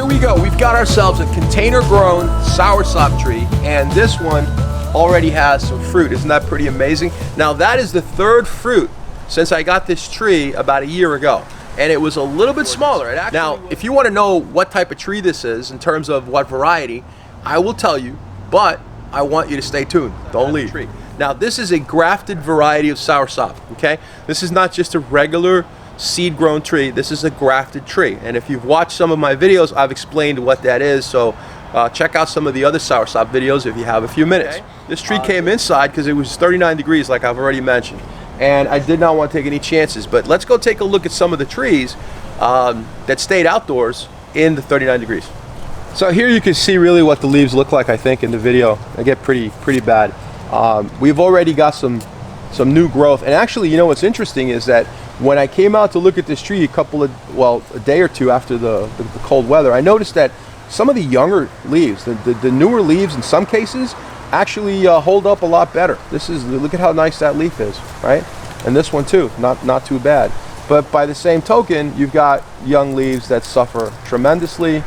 we go. We've got ourselves a container-grown soursop tree, and this one already has some fruit. Isn't that pretty amazing? Now, that is the third fruit since I got this tree about a year ago, and it was a little bit smaller. Now, if you want to know what type of tree this is in terms of what variety, I will tell you, but I want you to stay tuned. Don't leave. Now, this is a grafted variety of soursop, okay? This is not just a regular seed-grown tree. This is a grafted tree, and if you've watched some of my videos, I've explained what that is, so check out some of the other soursop videos if you have a few minutes. Okay. This tree came inside because it was 39 degrees, like I've already mentioned, and I did not want to take any chances. But let's go take a look at some of the trees that stayed outdoors in the 39 degrees. So here you can see really what the leaves look like. I think in the video they get pretty bad. We've already got some new growth, and actually, you know what's interesting is that when I came out to look at this tree a day or two after the cold weather, I noticed that some of the younger leaves, the newer leaves in some cases, actually hold up a lot better. Look at how nice that leaf is, right? And this one too, not too bad. But by the same token, you've got young leaves that suffer tremendously,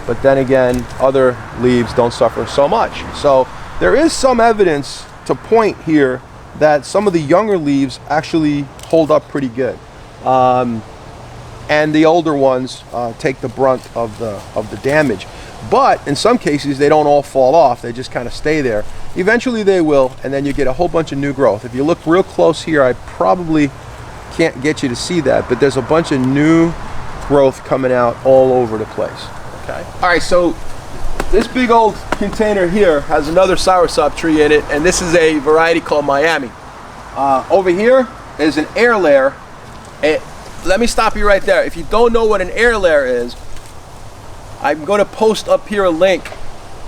but then again, other leaves don't suffer so much. So there is some evidence to point here that some of the younger leaves actually hold up pretty good, and the older ones take the brunt of the damage. But in some cases, they don't all fall off; they just kind of stay there. Eventually, they will, and then you get a whole bunch of new growth. If you look real close here, I probably can't get you to see that, but there's a bunch of new growth coming out all over the place. Okay. All right, so this big old container here has another soursop tree in it, and this is a variety called Miami. Over here is an air layer. Let me stop you right there. If you don't know what an air layer is, I'm going to post up here a link,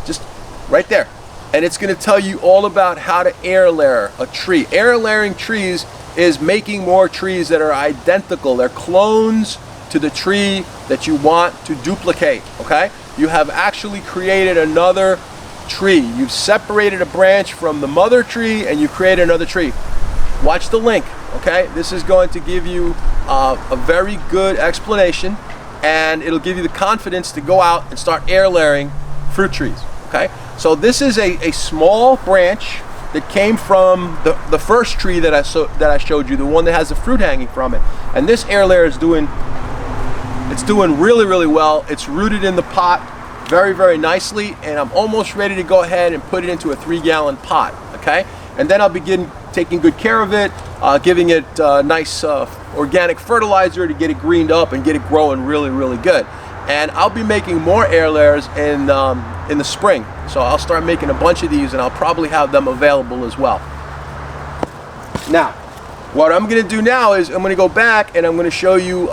just right there, and it's going to tell you all about how to air layer a tree. Air layering trees is making more trees that are identical. They're clones to the tree that you want to duplicate, okay? You have actually created another tree. You've separated a branch from the mother tree and you create another tree. Watch the link, okay? This is going to give you a very good explanation, and it'll give you the confidence to go out and start air layering fruit trees, okay? So this is a small branch that came from the first tree that I showed you, the one that has the fruit hanging from it. And this air layer is doing really well. It's rooted in the pot very nicely, and I'm almost ready to go ahead and put it into a 3-gallon pot, okay? And then I'll begin taking good care of it, giving it nice organic fertilizer to get it greened up and get it growing really good. And I'll be making more air layers in the spring, so I'll start making a bunch of these, and I'll probably have them available as well. Now, what I'm going to do now is I'm going to go back and I'm going to show you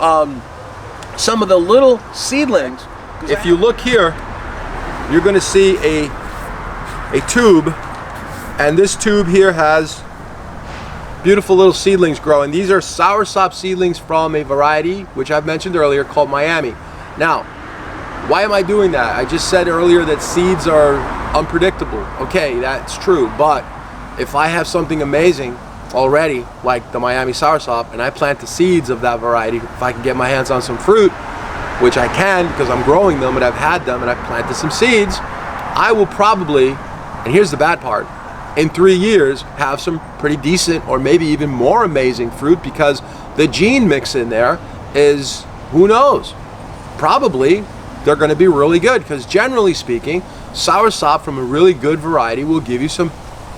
some of the little seedlings. If you look here, you're going to see a tube, and this tube here has beautiful little seedlings growing. These are soursop seedlings from a variety which I've mentioned earlier called Miami. Now, why am I doing that? I just said earlier that seeds are unpredictable. Okay, that's true, but if I have something amazing already, like the Miami soursop, and I plant the seeds of that variety, if I can get my hands on some fruit, which I can because I'm growing them and I've had them and I've planted some seeds, I will probably, and here's the bad part, in 3 years have some pretty decent or maybe even more amazing fruit, because the gene mix in there is, who knows, probably they're going to be really good, because generally speaking, soursop from a really good variety will give you some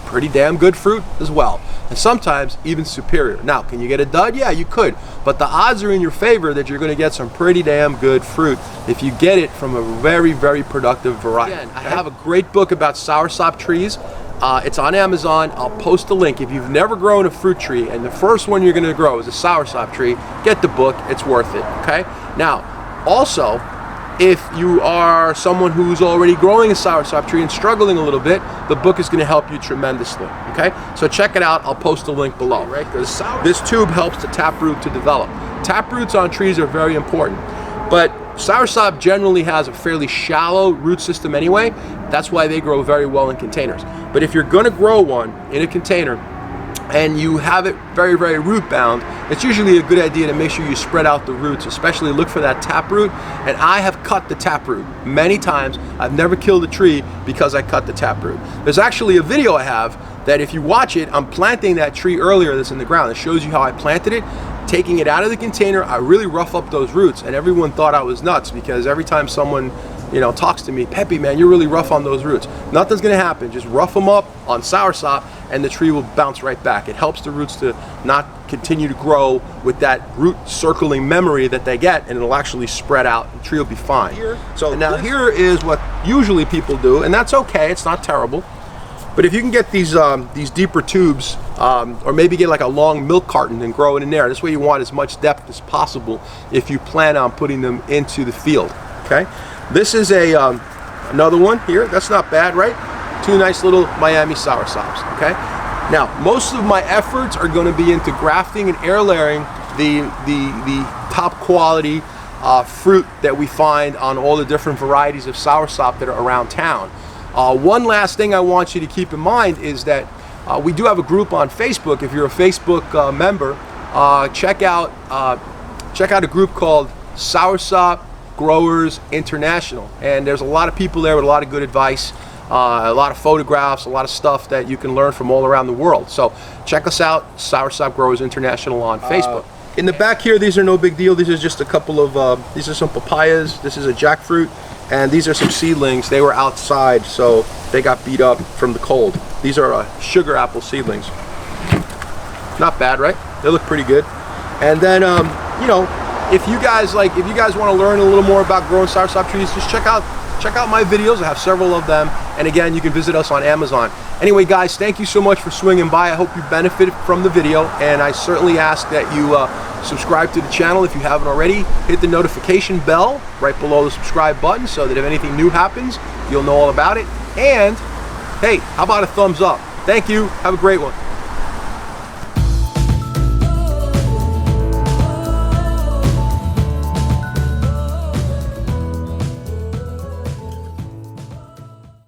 pretty damn good fruit as well, and sometimes even superior. Now, can you get a dud? Yeah, you could, but the odds are in your favor that you're going to get some pretty damn good fruit if you get it from a very productive variety. Again, I have a great book about soursop trees. It's on Amazon. I'll post the link. If you've never grown a fruit tree and the first one you're going to grow is a soursop tree, get the book. It's worth it, okay? Now, also, if you are someone who's already growing a soursop tree and struggling a little bit, the book is going to help you tremendously, okay? So check it out. I'll post a link below. Right? This tube helps the taproot to develop. Taproots on trees are very important, but soursop generally has a fairly shallow root system anyway. That's why they grow very well in containers. But if you're going to grow one in a container, and you have it very, very root bound, it's usually a good idea to make sure you spread out the roots, especially look for that taproot. And I have cut the taproot many times. I've never killed a tree because I cut the taproot. There's actually a video I have that if you watch it, I'm planting that tree earlier that's in the ground. It shows you how I planted it, taking it out of the container. I really rough up those roots, and everyone thought I was nuts because every time someone talks to me, Pepe, man, you're really rough on those roots. Nothing's gonna happen. Just rough them up on soursop and the tree will bounce right back. It helps the roots to not continue to grow with that root circling memory that they get, and it'll actually spread out. The tree will be fine. So now here is what usually people do, and that's okay, it's not terrible. But if you can get these deeper tubes, or maybe get like a long milk carton and grow it in there, this way you want as much depth as possible if you plan on putting them into the field, okay? This is another one here. That's not bad, right? Two nice little Miami soursops, okay? Now, most of my efforts are going to be into grafting and air layering the top quality fruit that we find on all the different varieties of soursop that are around town. One last thing I want you to keep in mind is that we do have a group on Facebook. If you're a Facebook member, check out a group called Soursop Growers International, and there's a lot of people there with a lot of good advice, a lot of photographs, a lot of stuff that you can learn from all around the world. So check us out, Soursop Growers International on Facebook. In the back here, these are no big deal. These are just a couple of these are some papayas. This is a jackfruit, and these are some seedlings. They were outside, so they got beat up from the cold. These are sugar apple seedlings. Not bad, right? They look pretty good. And then if you guys want to learn a little more about growing soursop trees, just check out my videos. I have several of them, and again, you can visit us on Amazon. Anyway, guys, thank you so much for swinging by. I hope you benefited from the video, and I certainly ask that you subscribe to the channel if you haven't already. Hit the notification bell right below the subscribe button so that if anything new happens, you'll know all about it. And hey, how about a thumbs up? Thank you. Have a great one.